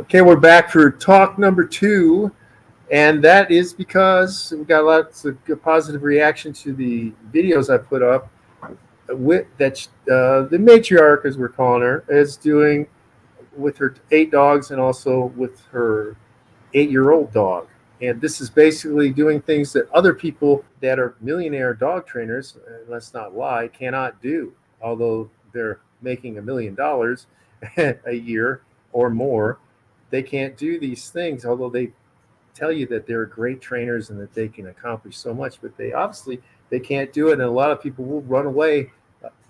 Okay, we're back for talk number 2, and that is because we got lots of good positive reaction to the videos I put up with that the matriarch, as we're calling her, is doing with her 8 dogs and also with her 8-year-old dog. And this is basically doing things that other people that are millionaire dog trainers, let's not lie, cannot do. Although they're making $1 million a year or more, they can't do these things, although they tell you that they're great trainers and that they can accomplish so much, but they can't do it. And a lot of people will run away,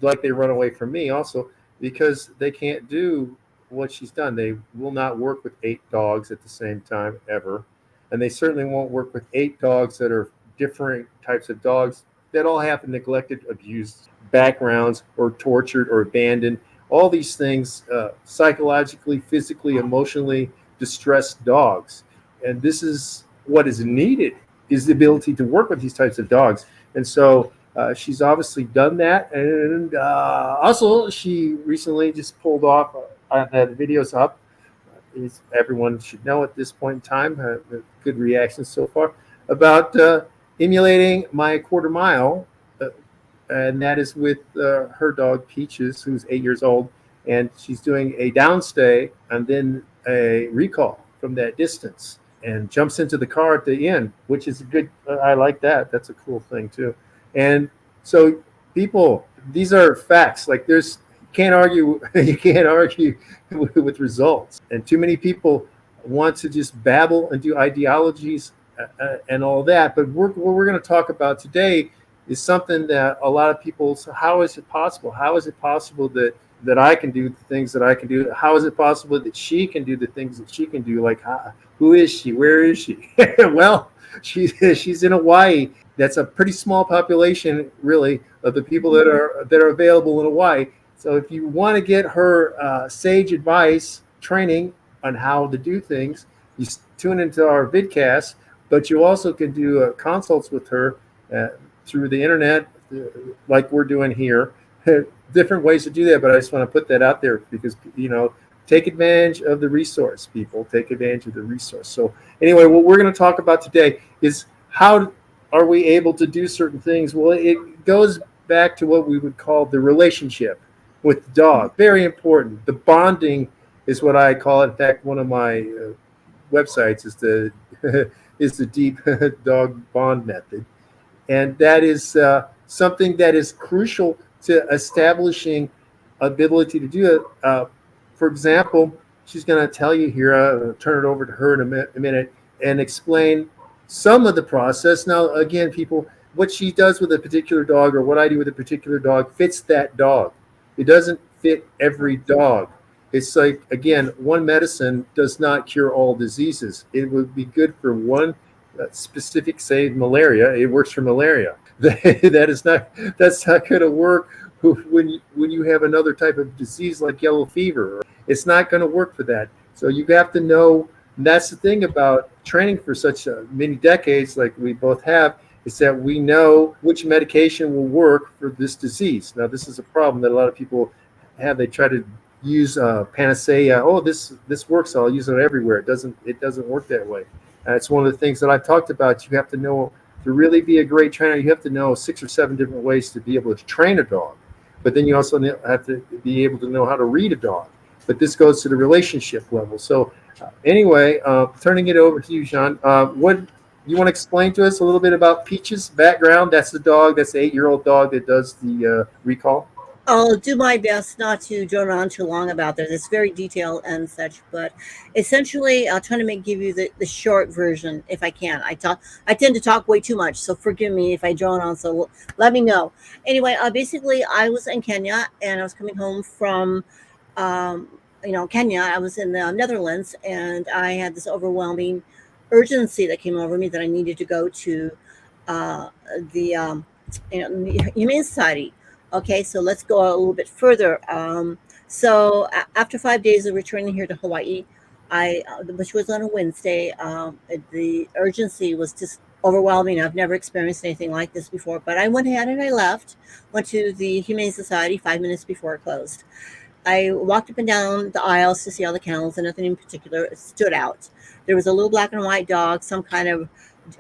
like they run away from me also, because they can't do what she's done. They will not work with 8 dogs at the same time ever. And they certainly won't work with 8 dogs that are different types of dogs that all have neglected, abused backgrounds or tortured or abandoned. All these things, psychologically, physically, emotionally distressed dogs. And this is what is needed, is the ability to work with these types of dogs. And so she's obviously done that. And also, she recently just pulled off, the videos up. Everyone should know at this point in time, good reactions so far, about emulating my quarter mile. And that is with her dog Peaches, who's 8 years old, and she's doing a downstay and then a recall from that distance, and jumps into the car at the end, which is a good. I like that. That's a cool thing too. And so, people, these are facts. Like you can't argue. You can't argue with results. And too many people want to just babble and do ideologies and all that. But what we're going to talk about today is something that a lot of people say, how is it possible? How is it possible that I can do the things that I can do? How is it possible that she can do the things that she can do? Like, who is she? Where is she? Well, she's in Hawaii. That's a pretty small population, really, of the people that are available in Hawaii. So if you want to get her sage advice, training on how to do things, you tune into our vidcast, but you also can do consults with her through the internet, like we're doing here. Different ways to do that, but I just want to put that out there because, take advantage of the resource, people. Take advantage of the resource. So anyway, what we're going to talk about today is how are we able to do certain things? Well, it goes back to what we would call the relationship with the dog. Very important. The bonding is what I call it. In fact, one of my websites is the deep dog bond method. And that is something that is crucial to establishing ability to do it. For example, she's going to tell you here, I'll turn it over to her in a minute, and explain some of the process. Now, again, people, what she does with a particular dog or what I do with a particular dog fits that dog. It doesn't fit every dog. It's like, again, one medicine does not cure all diseases. It would be good for one specific, say, malaria. It works for malaria. That's not going to work when you have another type of disease like yellow fever. It's not going to work for that. So you have to know. And that's the thing about training for such many decades, like we both have, is that we know which medication will work for this disease. Now, this is a problem that a lot of people have. They try to use panacea. Oh, this works. I'll use it everywhere. It doesn't work that way. It's one of the things that I've talked about. You have to know, to really be a great trainer, you have to know 6 or 7 different ways to be able to train a dog. But then you also have to be able to know how to read a dog. But this goes to the relationship level. So anyway, turning it over to you, Jean. What you want to explain to us a little bit about Peach's background? That's the dog. That's the 8-year-old dog that does the recall. I'll do my best not to drone on too long about this. It's very detailed and such, but essentially, I'll try to give you the short version if I can. I tend to talk way too much, so forgive me if I drone on. So let me know. Anyway, basically, I was in Kenya and I was coming home from, Kenya. I was in the Netherlands, and I had this overwhelming urgency that came over me that I needed to go to the Humane Society. Okay, so let's go a little bit further. So after 5 days of returning here to Hawaii, which was on a Wednesday, the urgency was just overwhelming. I've never experienced anything like this before, but I went ahead and I went to the Humane Society 5 minutes before it closed. I walked up and down the aisles to see all the kennels, and nothing in particular stood out. There was a little black and white dog, some kind of,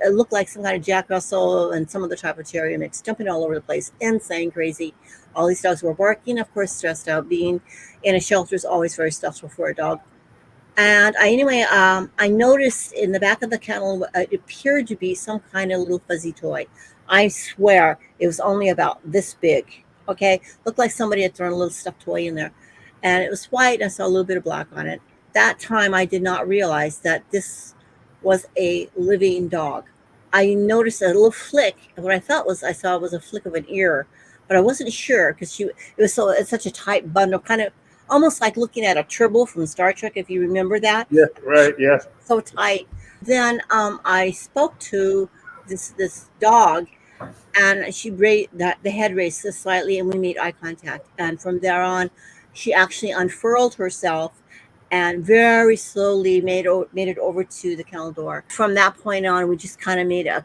it looked like some kind of Jack Russell and some other type of terrier mix, jumping all over the place, insane, crazy. All these dogs were barking, of course, stressed out. Being in a shelter is always very stressful for a dog. And I noticed in the back of the kennel, it appeared to be some kind of little fuzzy toy. I swear it was only about this big. Okay, looked like somebody had thrown a little stuffed toy in there, and it was white. And I saw a little bit of black on it. That time, I did not realize that this was a living dog. I noticed a little flick, and what I saw was a flick of an ear, but I wasn't sure because it was it's such a tight bundle, kind of almost like looking at a turtle from Star Trek, if you remember that. Yeah, right. Yeah. So tight. Then I spoke to this dog, and she raised that the head raised just slightly, and we made eye contact. And from there on, she actually unfurled herself and very slowly made it over to the kennel door. From that point on, we just kind of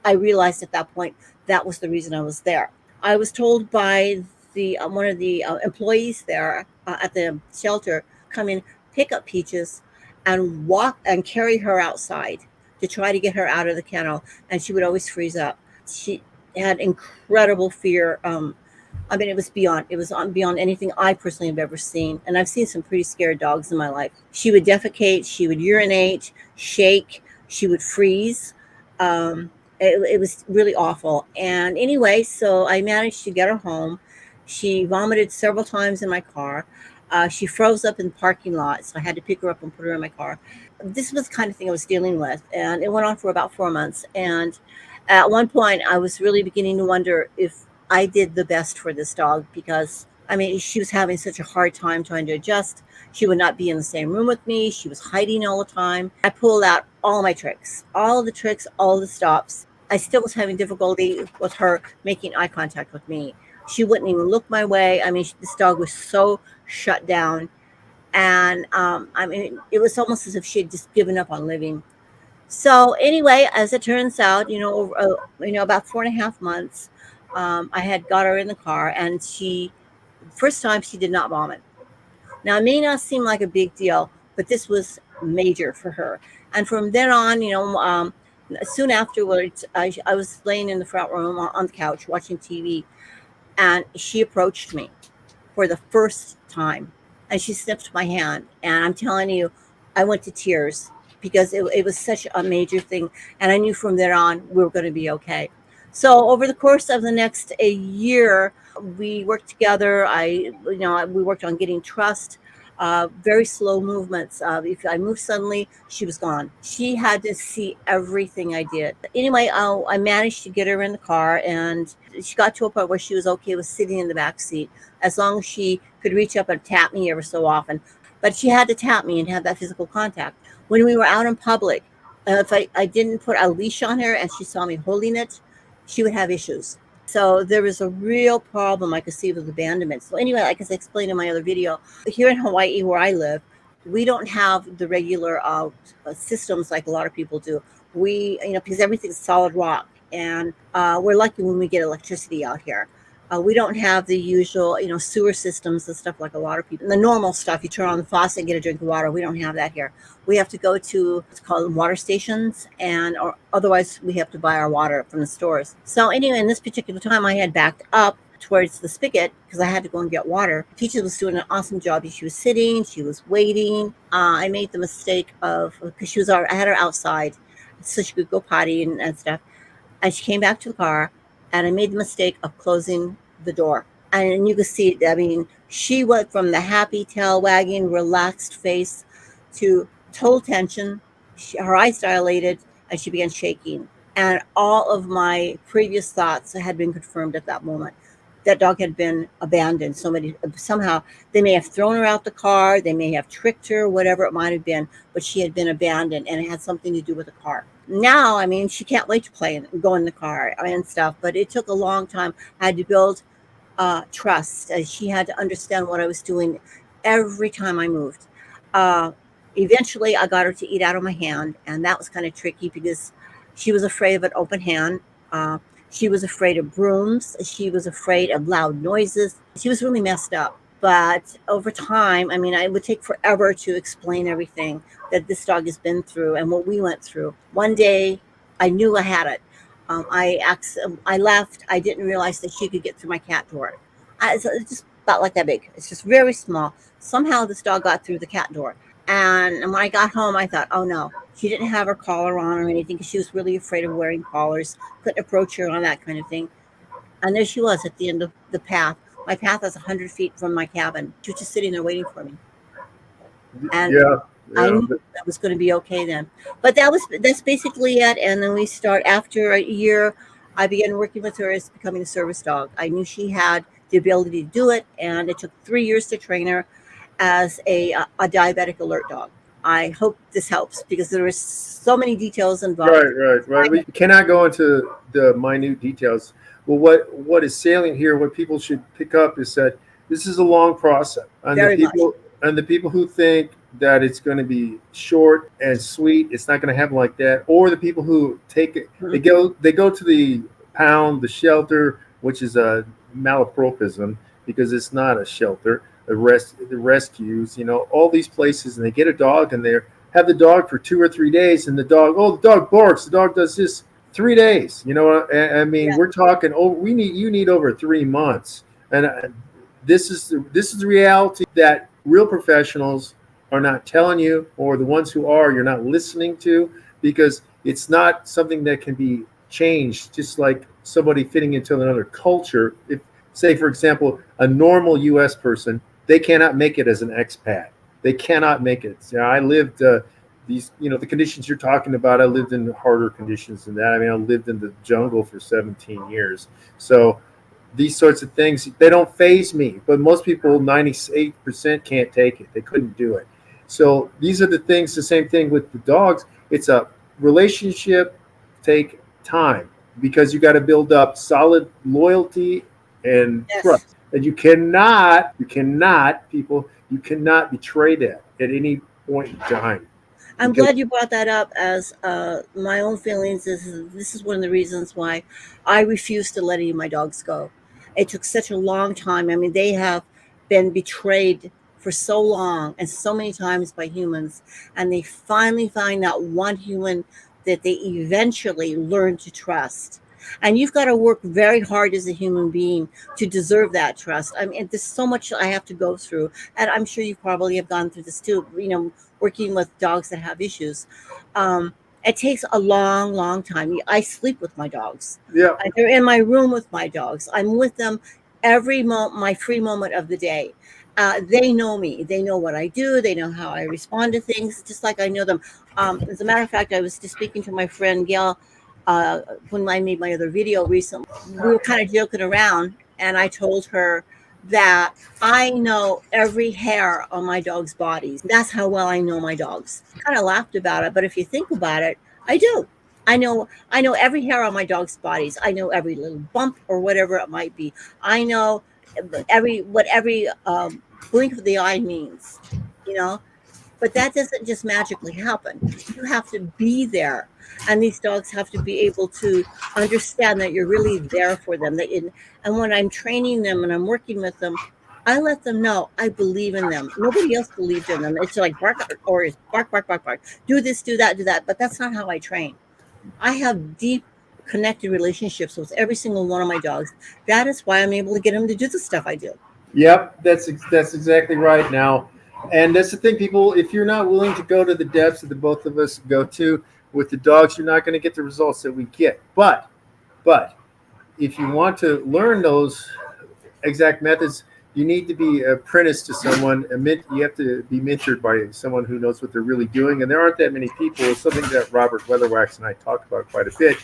I realized at that point that was the reason I was there. I was told by the one of the employees there at the shelter, come in, pick up Peaches, and walk and carry her outside to try to get her out of the kennel, and she would always freeze up. She had incredible fear. I mean, it was beyond anything I personally have ever seen. And I've seen some pretty scared dogs in my life. She would defecate, she would urinate, shake, she would freeze. Um, it was really awful. And anyway, so I managed to get her home. She vomited several times in my car. She froze up in the parking lot, so I had to pick her up and put her in my car. This was the kind of thing I was dealing with, and it went on for about 4 months. And at one point, I was really beginning to wonder if I did the best for this dog, because I mean, she was having such a hard time trying to adjust. She would not be in the same room with me. She was hiding all the time. I pulled out all my tricks, all the tricks, all the stops. I still was having difficulty with her making eye contact with me. She wouldn't even look my way. I mean, this dog was so shut down. And I mean, it was almost as if she had just given up on living. So anyway, as it turns out, about 4.5 months, I had got her in the car, and first time she did not vomit. Now it may not seem like a big deal, but this was major for her. And from then on, soon afterwards, I was laying in the front room on the couch watching TV, and she approached me for the first time, and she sniffed my hand. And I'm telling you, I went to tears because it was such a major thing. And I knew from there on we were going to be okay. So over the course of the next a year, we worked together. We worked on getting trust. Very slow movements. If I moved suddenly, she was gone. She had to see everything I did. Anyway, I managed to get her in the car, and she got to a point where she was okay with sitting in the back seat, as long as she could reach up and tap me ever so often. But she had to tap me and have that physical contact. When we were out in public, if I didn't put a leash on her and she saw me holding it, she would have issues. So there was a real problem I could see with abandonment. So anyway, like as I explained in my other video, here in Hawaii where I live, we don't have the regular systems like a lot of people do. Because everything's solid rock, and we're lucky when we get electricity out here. We don't have the usual, sewer systems and stuff like a lot of people. The normal stuff, you turn on the faucet and get a drink of water. We don't have that here. We have to go to what's called water stations, or otherwise we have to buy our water from the stores. So anyway, in this particular time, I had backed up towards the spigot because I had to go and get water. Peaches was doing an awesome job. She was sitting, she was waiting. I made the mistake because I had her outside so she could go potty and stuff. And she came back to the car, and I made the mistake of closing the door. And you could see, I mean, she went from the happy tail wagging, relaxed face to total tension. Her eyes dilated, and she began shaking. And all of my previous thoughts had been confirmed at that moment. That dog had been abandoned. Somehow they may have thrown her out the car, they may have tricked her, whatever it might have been, but she had been abandoned, and it had something to do with the car. Now, I mean, she can't wait to play and go in the car and stuff, but it took a long time. I had to build trust. She had to understand what I was doing every time I moved. Uh, Eventually, I got her to eat out of my hand, and that was kind of tricky because she was afraid of an open hand. Uh, she was afraid of brooms. She was afraid of loud noises. She was really messed up. But over time, I mean, it would take forever to explain everything that this dog has been through and what we went through. One day, I knew I had it. I left. I didn't realize that she could get through my cat door. It's just about like that big. It's just very small. Somehow this dog got through the cat door. And when I got home, I thought, oh no, she didn't have her collar on or anything because she was really afraid of wearing collars. Couldn't approach her on that kind of thing. And there she was at the end of the path. My path is 100 feet from my cabin. She was just sitting there waiting for me. And Yeah, I yeah. knew that was going to be okay then. But that's basically it. And then we start after a year. I began working with her as becoming a service dog. I knew she had the ability to do it, and it took 3 years to train her as a diabetic alert dog. I hope this helps because there is so many details involved. Right. We cannot go into the minute details. Well, what is salient here, what people should pick up is that this is a long process, and Very much. the people who think that it's going to be short and sweet, it's not going to happen like that, or the people who take it, they go to the pound, the shelter, which is a malapropism because it's not a shelter. The rescues, all these places, and they get a dog and they have the dog for 2 or 3 days, and the dog barks, the dog does this 3 days. I mean, Yeah. we're talking. Oh, you need over 3 months, and this is the reality that real professionals are not telling you, or the ones who are, you're not listening to, because it's not something that can be changed. Just like somebody fitting into another culture, if say for example a normal U.S. person, they cannot make it as an expat. They cannot make it. I lived these, the conditions you're talking about. I lived in harder conditions than that. I mean, I lived in the jungle for 17 years. So these sorts of things, they don't faze me. But most people, 98% can't take it. They couldn't do it. So these are the things. The same thing with the dogs. It's a relationship. Take time because you got to build up solid loyalty and Yes. trust. And you cannot betray that at any point in time. I'm Because glad you brought that up as my own feelings. This is one of the reasons why I refuse to let any of my dogs go. It took such a long time. I mean, they have been betrayed for so long and so many times by humans, and they finally find that one human that they eventually learn to trust. And you've got to work very hard as a human being to deserve that trust. I mean, there's so much I have to go through, and I'm sure you probably have gone through this too. Working with dogs that have issues. It takes a long, long time. I sleep with my dogs. yeah, They're in my room with my dogs. I'm with them my free moment of the day. They know me. They know what I do. They know how I respond to things, just like I know them. As a matter of fact, I was just speaking to my friend Gail uh, when I made my other video recently. We were kind of joking around, and I told her that I know every hair on my dog's bodies. That's how well I know my dogs. Kind of laughed about it, but if you think about it, I do. I know every hair on my dog's bodies. I know every little bump or whatever it might be. I know every blink of the eye means, you know. But that doesn't just magically happen. You have to be there, and these dogs have to be able to understand that you're really there for them. And when I'm training them and I'm working with them, I let them know I believe in them. Nobody else believed in them. It's like bark or it's bark, bark, bark, bark. Do this, do that, do that. But that's not how I train. I have deep connected relationships with every single one of my dogs. That is why I'm able to get them to do the stuff I do. yep, that's exactly right now. And that's the thing, people. If you're not willing to go to the depths that the both of us go to with the dogs, you're not going to get the results that we get. But if you want to learn those exact methods, you need to be apprenticed to someone. You have to be mentored by someone who knows what they're really doing, and there aren't that many people. It's something that Robert Weatherwax and I talk about quite a bit,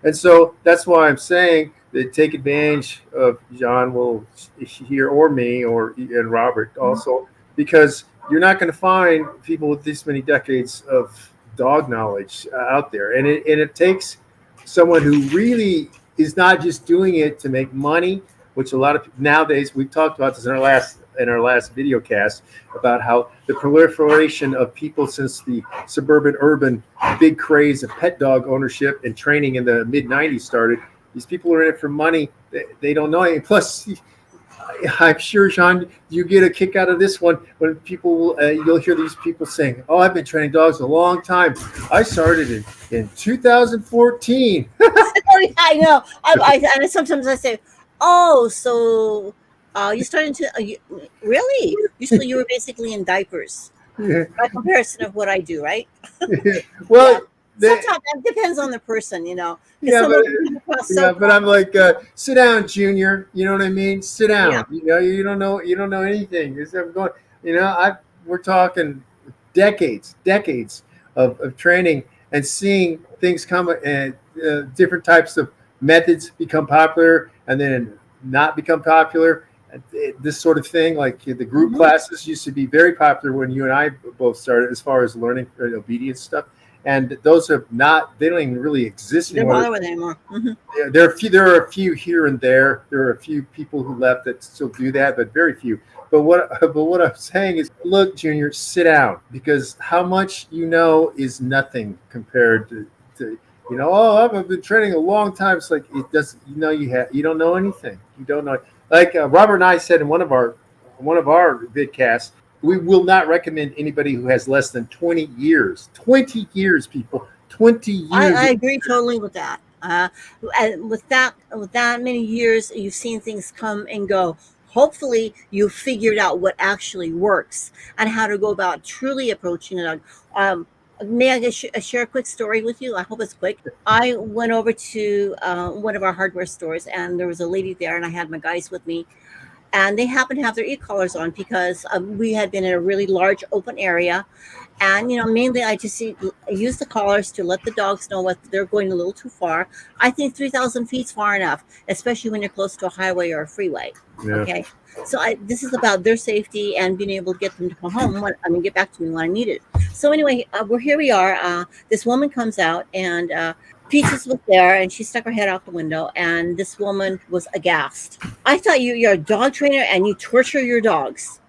and so that's why I'm saying that take advantage of John will here or me and Robert also, because you're not going to find people with this many decades of dog knowledge out there, and it takes someone who really is not just doing it to make money, which a lot of nowadays, we've talked about this in our last video cast about how the proliferation of people since the suburban urban big craze of pet dog ownership and training in the mid 90s started. These people are in it for money. They don't know anything. Plus, I'm sure, Sean, you get a kick out of this one when people, you'll hear these people saying, "Oh, I've been training dogs a long time. I started in 2014." Oh, yeah, I know. And sometimes I say, "Oh, so you started to really? You were basically in diapers by comparison of what I do, right?" Yeah. Well, they, Sometimes it depends on the person, because yeah, some but of them come across so yeah, but I'm calm. like, sit down, Junior. You know what I mean? Sit Yeah. down. You don't know anything. I'm going. We're talking decades of training and seeing things come and different types of methods become popular and then not become popular. This sort of thing, like the group Hmm. classes, used to be very popular when you and I both started, as far as learning obedience stuff. And those are not; they don't even really exist Don't anymore. bother with it anymore. Hmm. Yeah, there are a few. There are a few here and there. There are a few people who left that still do that, but very few. But what I'm saying is, look, Junior, sit down, because how much you know is nothing compared to Oh, I've been training a long time. It's like it does. You don't know anything. You don't know. Like Robert and I said in one of our vidcasts, we will not recommend anybody who has less than 20 years. 20 years, people. 20 years. I agree totally with that. And with that many years, you've seen things come and go. Hopefully, you figured out what actually works and how to go about truly approaching it. May I share a quick story with you? I hope it's quick. I went over to one of our hardware stores, and there was a lady there, and I had my guys with me, and they happened to have their e-collars on because we had been in a really large open area, and mainly I just use the collars to let the dogs know what they're going a little too far. I think 3,000 feet's far enough, especially when you're close to a highway or a freeway. Yeah. Okay, so this is about their safety and being able to get them to come home. Get back to me when I need it. So anyway, here we are. This woman comes out, and Peaches was there, and she stuck her head out the window, and this woman was aghast. "I thought you're a dog trainer and you torture your dogs."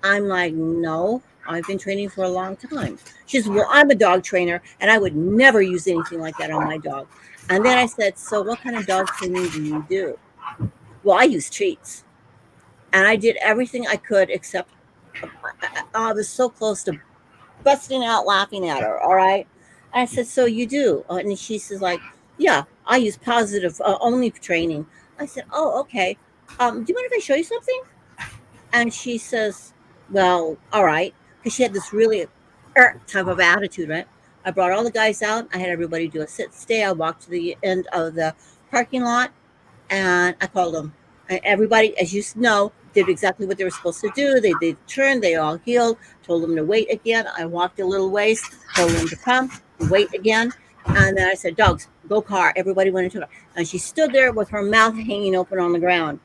I'm like, "No, I've been training for a long time." She says, "Well, I'm a dog trainer and I would never use anything like that on my dog." And then I said, "So what kind of dog training do you do?" "Well, I use treats." And I did everything I could except I was so close to busting out laughing at her. All right. And I said, "So you do?" And she says, like, "Yeah, I use positive only training." I said, "Oh, okay. Do you mind if I show you something?" And she says, "Well, all right." Because she had this really type of attitude, right? I brought all the guys out. I had everybody do a sit stay. I walked to the end of the parking lot, and I called them. And everybody, as you know, did exactly what they were supposed to do. They did turn, they all healed, told them to wait again. I walked a little ways, told them to come, wait again. And then I said, "Dogs, go car." Everybody went into it. And she stood there with her mouth hanging open on the ground.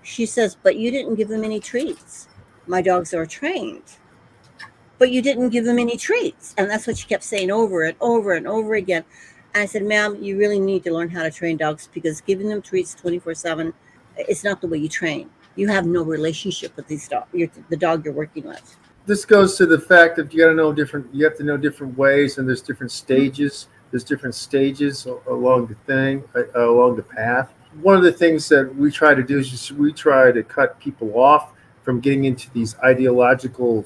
She says, "But you didn't give them any treats. My dogs are trained, but you didn't give them any treats." And that's what she kept saying over and over and over again. And I said, "Ma'am, you really need to learn how to train dogs, because giving them treats 24/7 is not the way you train. You have no relationship with the dog you're working with." This goes to the fact that you have to know different ways, and there's different stages. There's different stages along the thing, along the path. One of the things that we try to do is we try to cut people off from getting into these ideological,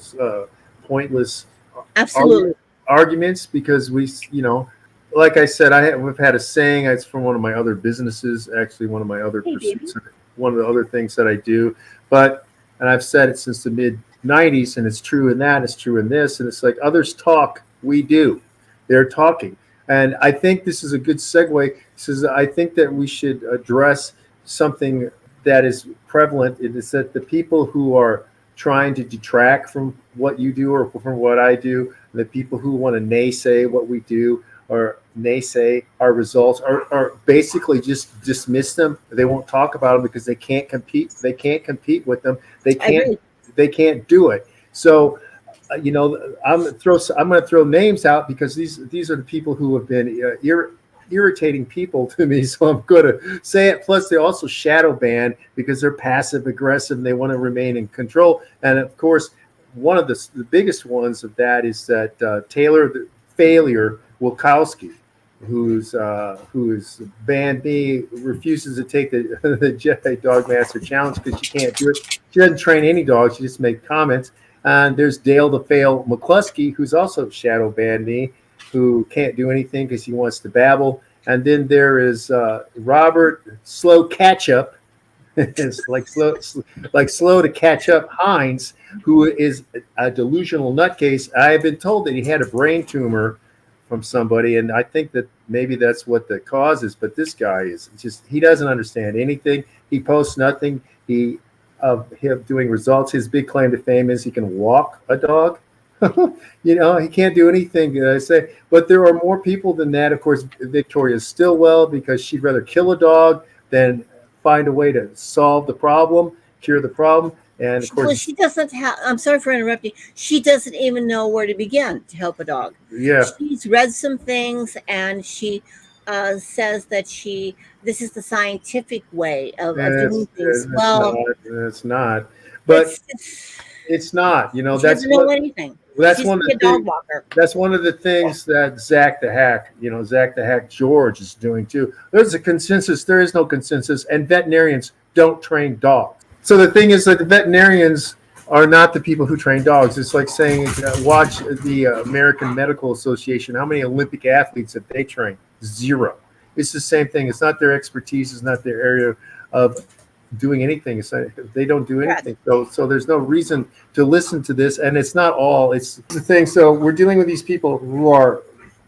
pointless argu- Absolutely. arguments, because like I said, we've had a saying. It's from one of my other businesses, actually, one of my other Hey, baby. pursuits, one of the other things that I do. And I've said it since the mid '90s, and it's true in that, it's true in this, and it's like others talk, we do. They're talking, and I think this is a good segue. Says I think that we should address something that is prevalent. It is that the people who are trying to detract from what you do or from what I do, the people who want to naysay what we do or naysay our results, or basically just dismiss them. They won't talk about them because they can't compete. They can't compete with them. They I can't. agree. They can't do it. So, I'm going to throw names out because these are the people who have been irritating people to me. So I'm going to say it. Plus, they also shadow ban because they're passive aggressive and they want to remain in control. And of course, one of the biggest ones of that is that Taylor the Failure Wilkowski. who is banned me, refuses to take the the Jedi DOg Master challenge because she can't do it. She doesn't train any dogs. She just makes comments. And there's Dale the Fail McCluskey, who's also shadow banned me, who can't do anything because he wants to babble. And then there is Robert Slow Catch Up. It's like slow to catch up Hines, who is a delusional nutcase. I have been told that he had a brain tumor from somebody, and I think that maybe that's what the cause is. But this guy is just—he doesn't understand anything. He posts nothing. He of him doing results. His big claim to fame is he can walk a dog. He can't do anything. I say, but there are more people than that. Of course, Victoria Stillwell, because she'd rather kill a dog than find a way to solve the problem, cure the problem. And of course, she doesn't have. I'm sorry for interrupting. She doesn't even know where to begin to help a dog. Yeah, she's read some things, and she says that this is the scientific way of doing things. It's not. But it's not. She doesn't know anything. That's She's one of the dog walker. That's one of the things that Zak the Hack George is doing too. There's a consensus. There is no consensus, and veterinarians don't train dogs. So the thing is that the veterinarians are not the people who train dogs. It's like saying, watch the American Medical Association. How many Olympic athletes have they trained? Zero. It's the same thing. It's not their expertise. It's not their area of doing anything. They don't do anything. So there's no reason to listen to this. And it's not all. It's the thing. So we're dealing with these people who are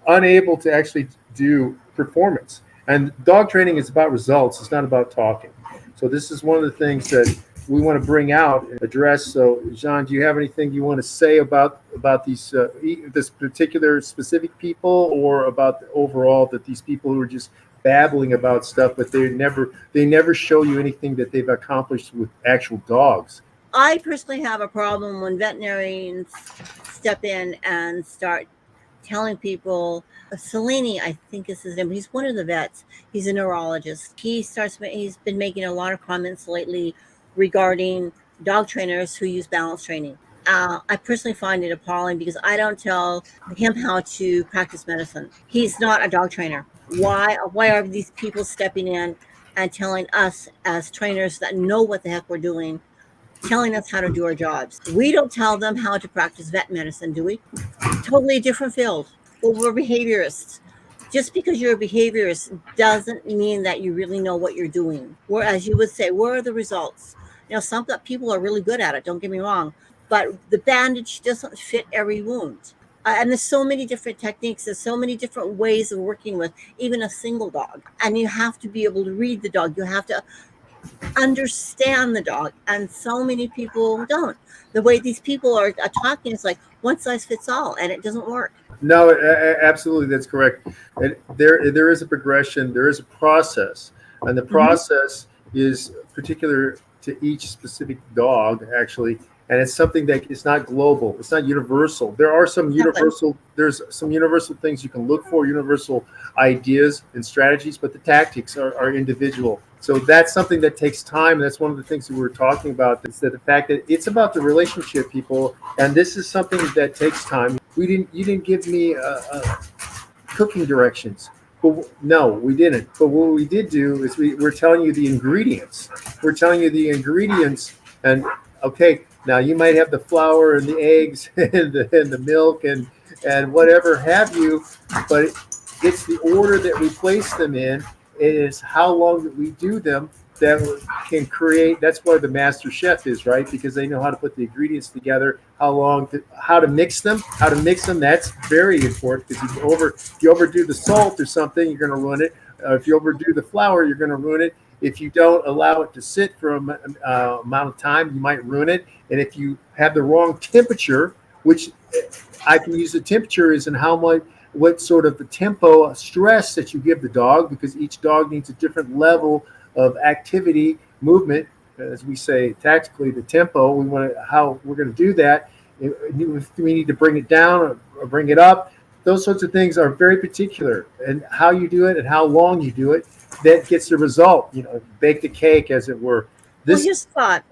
unable to actually do performance. And dog training is about results. It's not about talking. So this is one of the things that we want to bring out and address. So, Jean, do you have anything you want to say about these this particular specific people, or about the overall that these people who are just babbling about stuff, but they never show you anything that they've accomplished with actual dogs? I personally have a problem when veterinarians step in and start telling people. Cellini, I think is his name. He's one of the vets. He's a neurologist. He's been making a lot of comments lately regarding dog trainers who use balance training. I personally find it appalling because I don't tell him how to practice medicine. He's not a dog trainer. Why are these people stepping in and telling us as trainers that know what the heck we're doing, telling us how to do our jobs? We don't tell them how to practice vet medicine, do we? Totally different field. Well, we're behaviorists. Just because you're a behaviorist doesn't mean that you really know what you're doing. As you would say, where are the results? Some people are really good at it, don't get me wrong, but the bandage doesn't fit every wound. And there's so many different techniques. There's so many different ways of working with even a single dog. And you have to be able to read the dog. You have to understand the dog. And so many people don't. The way these people are talking is like one size fits all, and it doesn't work. No, absolutely, that's correct. And there is a progression, there is a process, and the process is particular to each specific dog, actually, and it's something that is not global. It's not universal. There are some there's some universal things you can look for, universal ideas and strategies, but the tactics are individual. So that's something that takes time. That's one of the things that we were talking about, is that the fact that it's about the relationship, people, and this is something that takes time. You didn't give me cooking directions. But no, we didn't. But what we did do is we're telling you the ingredients. We're telling you the ingredients, and okay, now you might have the flour and the eggs and the milk and whatever have you, but it's the order that we place them in. It is how long that we do them that can create. That's why the master chef is, right? Because they know how to put the ingredients together, how to mix them. That's very important, because if you overdo the salt or something, you're going to ruin it. If you overdo the flour, you're going to ruin it. If you don't allow it to sit for an amount of time, you might ruin it. And if you have the wrong temperature, which I can use the temperature is in what sort of the tempo stress that you give the dog, because each dog needs a different level of activity, movement, as we say tactically, the tempo. How we're going to do that. If we need to bring it down or bring it up. Those sorts of things are very particular, and how you do it and how long you do it, that gets the result. Bake the cake, as it were. Here's a thought.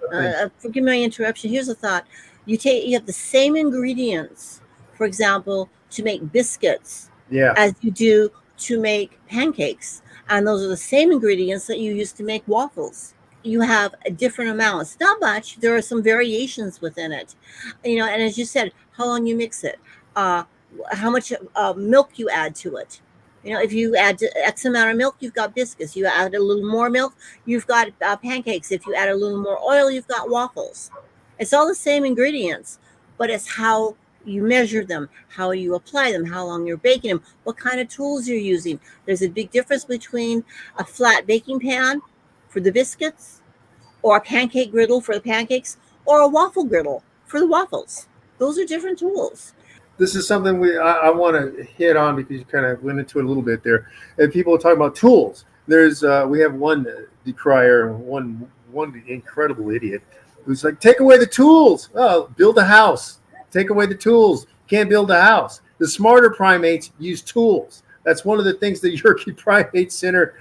Forgive my interruption. Here's a thought. You have the same ingredients, for example, to make biscuits, as you do to make pancakes, and those are the same ingredients that you use to make waffles. You have different amounts, not much. There are some variations within it, and as you said, how long you mix it, uh, how much milk you add to it. If you add X amount of milk, you've got biscuits. You add a little more milk, you've got pancakes. If you add a little more oil, you've got waffles. It's all the same ingredients, but it's how you measure them, how you apply them, how long you're baking them, what kind of tools you're using. There's a big difference between a flat baking pan for the biscuits, or a pancake griddle for the pancakes, or a waffle griddle for the waffles. Those are different tools. This is something I want to hit on because you kind of went into it a little bit there. And people talk about tools. There's we have one decrier, one incredible idiot who's like, take away the tools. Oh, build a house. Take away the tools. Can't build a house. The smarter primates use tools. That's one of the things the Yerke Primate Center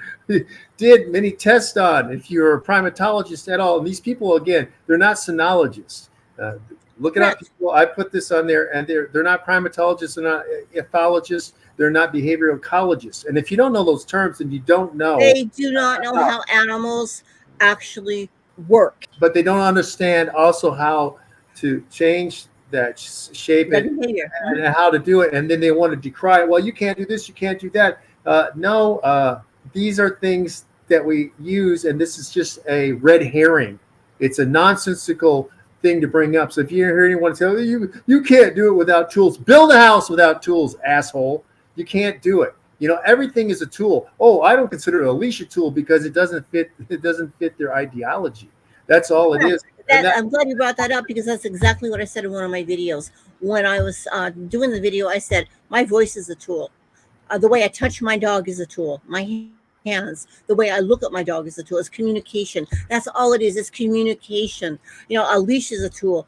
did many tests on. If you're a primatologist at all, and these people, again, they're not sinologists. Look it up, people. I put this on there, and they're not primatologists, they're not ethologists, they're not behavioral ecologists. And if you don't know those terms, then you don't know. They do not know how animals actually work. But they don't understand also how to change that shape and how to do it. And then they want to decry it. Well, you can't do this, you can't do that. No, these are things that we use, and this is just a red herring. It's a nonsensical thing to bring up. So if you hear anyone say, oh, you can't do it without tools, build a house without tools, asshole. You can't do it. Everything is a tool. Oh, I don't consider it a leash a tool because it doesn't fit their ideology. That's all it is. I'm glad you brought that up, because that's exactly what I said in one of my videos. When I was doing the video, I said, my voice is a tool. The way I touch my dog is a tool. My hands, the way I look at my dog is a tool. It's communication. That's all it is. It's communication. A leash is a tool.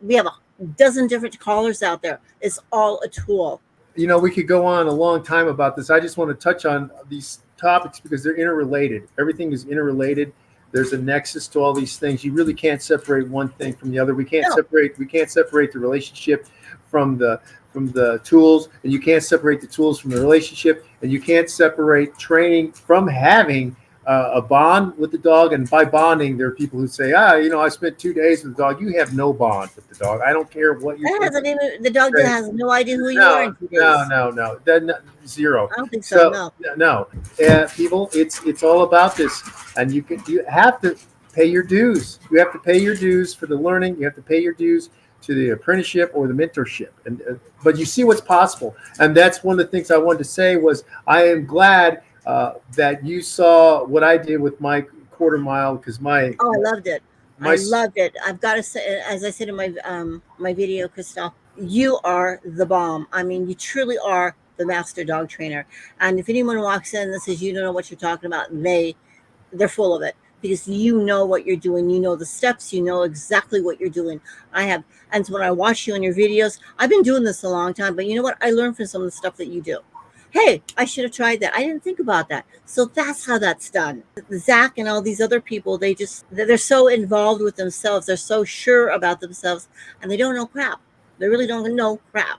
We have a dozen different collars out there. It's all a tool. We could go on a long time about this. I just want to touch on these topics because they're interrelated. Everything is interrelated. There's a nexus to all these things. You really can't separate one thing from the other. We can't separate the relationship from the tools, and you can't separate the tools from the relationship, and you can't separate training from having a bond with the dog. And by bonding, there are people who say, I spent 2 days with the dog. You have no bond with the dog. I don't care what you do. The dog has no idea who you are in 2 days. No. Zero. I don't think so. No. People, it's all about this. And you have to pay your dues. You have to pay your dues for the learning. You have to pay your dues to the apprenticeship or the mentorship. But you see what's possible. And that's one of the things I wanted to say was I am glad that you saw what I did with my quarter mile, because I loved it. I loved it. I've got to say, as I said in my video, CHristophe, you are the bomb. I mean, you truly are the master dog trainer. And if anyone walks in and says you don't know what you're talking about, they're full of it, because you know what you're doing. You know the steps. You know exactly what you're doing. And so when I watch you on your videos, I've been doing this a long time, but you know what? I learned from some of the stuff that you do. Hey, I should have tried that. I didn't think about that. So that's how that's done. Zach and all these other people, they're so involved with themselves. They're so sure about themselves, and they don't know crap. They really don't know crap.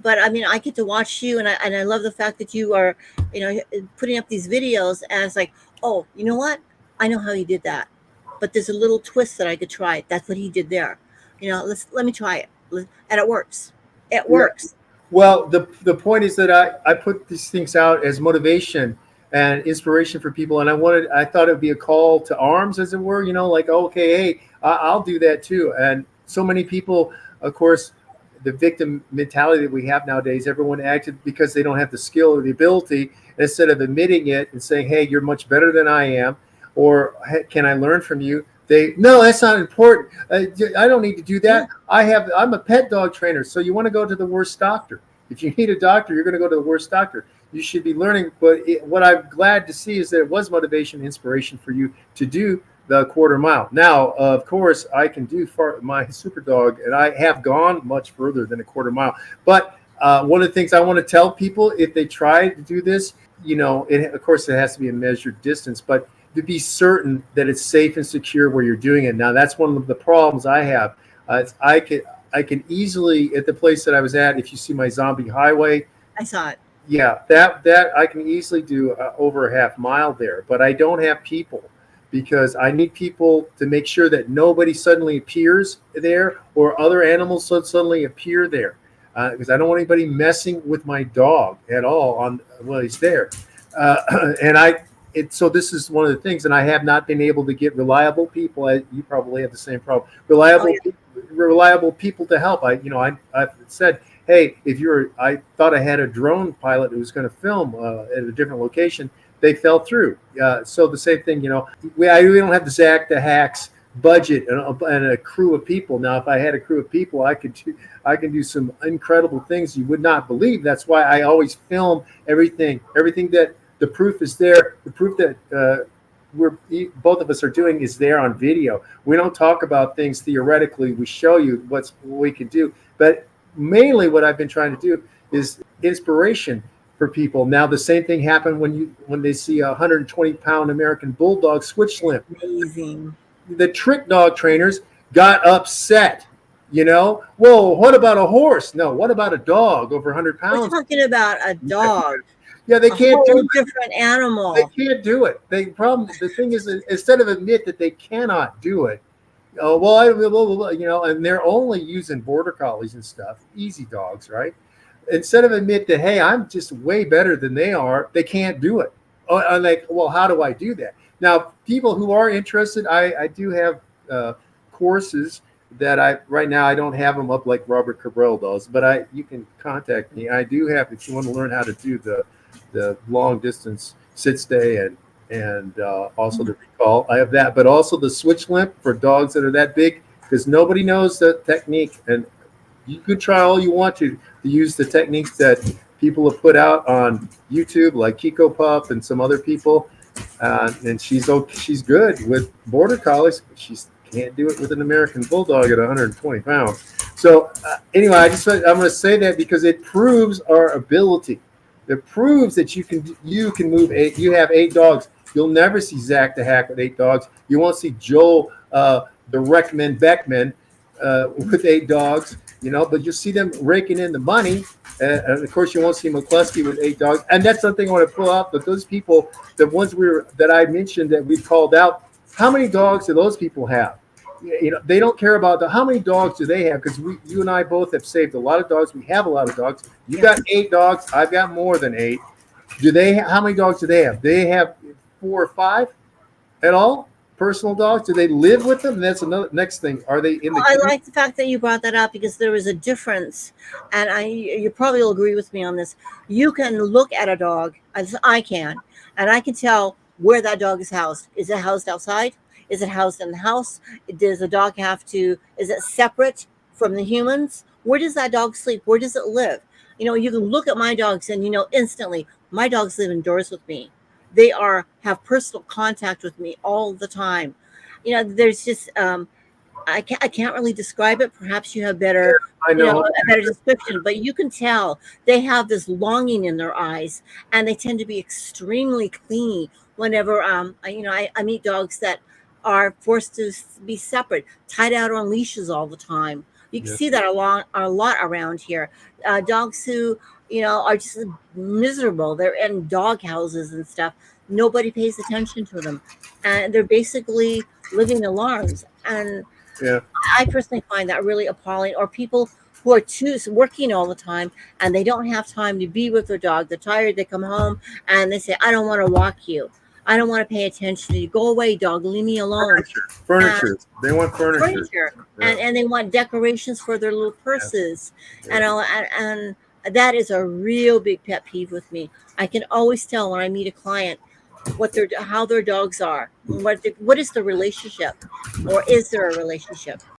But I mean, I get to watch you, and I love the fact that you are, putting up these videos, and it's like, oh, you know what? I know how he did that, but there's a little twist that I could try. That's what he did there. Let me try it, and it works. It works. Yeah. Well, the point is that I put these things out as motivation and inspiration for people, and I thought it would be a call to arms, as it were. Like, okay, hey, I'll do that too. And so many people, of course, the victim mentality that we have nowadays, everyone acted because they don't have the skill or the ability. Instead of admitting it and saying, hey, you're much better than I am, or hey, can I learn from you? No, that's not important. I don't need to do that. I'm a pet dog trainer. So you want to go to the worst doctor. If you need a doctor, you're going to go to the worst doctor. You should be learning. But what I'm glad to see is that it was motivation, inspiration for you to do the quarter mile. Now, of course, I can do my super dog, and I have gone much further than a quarter mile. But one of the things I want to tell people, if they try to do this, of course, it has to be a measured distance, but to be certain that it's safe and secure where you're doing it. Now, that's one of the problems I have. I can easily, at the place that I was at, if you see my zombie highway, I saw it. Yeah, that I can easily do over a half mile there, but I don't have people because I need people to make sure that nobody suddenly appears there or other animals suddenly appear there, because I don't want anybody messing with my dog at all on while he's there. And so this is one of the things, and I have not been able to get reliable people. You probably have the same problem. Oh yeah. Reliable people to help. I've said, hey, I thought I had a drone pilot who was going to film at a different location. They fell through. So the same thing, we don't have the Zak the Hack's budget and a crew of people. Now, if I had a crew of people, I can do some incredible things you would not believe. That's why I always film everything that the proof is there. The proof that both of us are doing is there on video. We don't talk about things theoretically. We show you what we can do. But mainly what I've been trying to do is inspiration for people. Now, the same thing happened when they see a 120-pound American Bulldog switch limp. Amazing. The trick dog trainers got upset. Whoa, what about a horse? No, what about a dog over 100 We're pounds? talking about a dog. Yeah, they A can't whole do different animal. They can't do it. The thing is, instead of admit that they cannot do it, and they're only using border collies and stuff, easy dogs, right? Instead of admit that, hey, I'm just way better than they are, they can't do it. Oh, I'm like, well, how do I do that? Now, people who are interested, I do have courses that right now I don't have them up like Robert Cabral does, but you can contact me. I do have, if you want to learn how to do the long distance sit stay and also the recall, I have that, but also the switch limp for dogs that are that big, because nobody knows the technique, and you can try all you want to use the techniques that people have put out on YouTube, like Kiko Pup and some other people, and she's good with border collies, but she can't do it with an American Bulldog at 120 pounds. So anyway, I'm going to say that because it proves our ability. It proves that you can move eight. You have 8 dogs. You'll never see Zak the Hack with 8 dogs. You won't see Joel the Wreckman Beckman with 8 dogs. But you'll see them raking in the money. And of course, you won't see McCluskey with 8 dogs. And that's something I want to pull out. But those people, the ones that I mentioned that we called out, how many dogs do those people have? They don't care about how many dogs do they have, because you and I both have saved a lot of dogs. We have a lot of dogs. You got 8 dogs. I've got more than 8. How many dogs do they have? They have 4 or 5 at all? Personal dogs? Do they live with them? And that's another next thing. Are they in the? I like the fact that you brought that up, because there is a difference, and you probably will agree with me on this. You can look at a dog, as I can, and I can tell where that dog is housed. Is it housed outside? Is it housed in the house? Does the dog is it separate from the humans? Where does that dog sleep? Where does it live? You can look at my dogs and instantly, my dogs live indoors with me. They have personal contact with me all the time. There's just I can't really describe it. Perhaps you have better, I know. a better description, but you can tell they have this longing in their eyes, and they tend to be extremely clingy whenever I meet dogs that are forced to be separate, tied out on leashes all the time. You can Yes. see that a lot around here. Dogs who are just miserable. They're in dog houses and stuff. Nobody pays attention to them, and they're basically living their lives. And Yeah. I personally find that really appalling. Or people who are working all the time, and they don't have time to be with their dog. They're tired. They come home and they say, "I don't want to walk you. I don't want to pay attention to you. Go away, dog. Leave me alone." Furniture. They want Furniture, Yeah. and they want decorations for their little purses, Yeah. and that is a real big pet peeve with me. I can always tell when I meet a client how their dogs are. What is the relationship, or is there a relationship?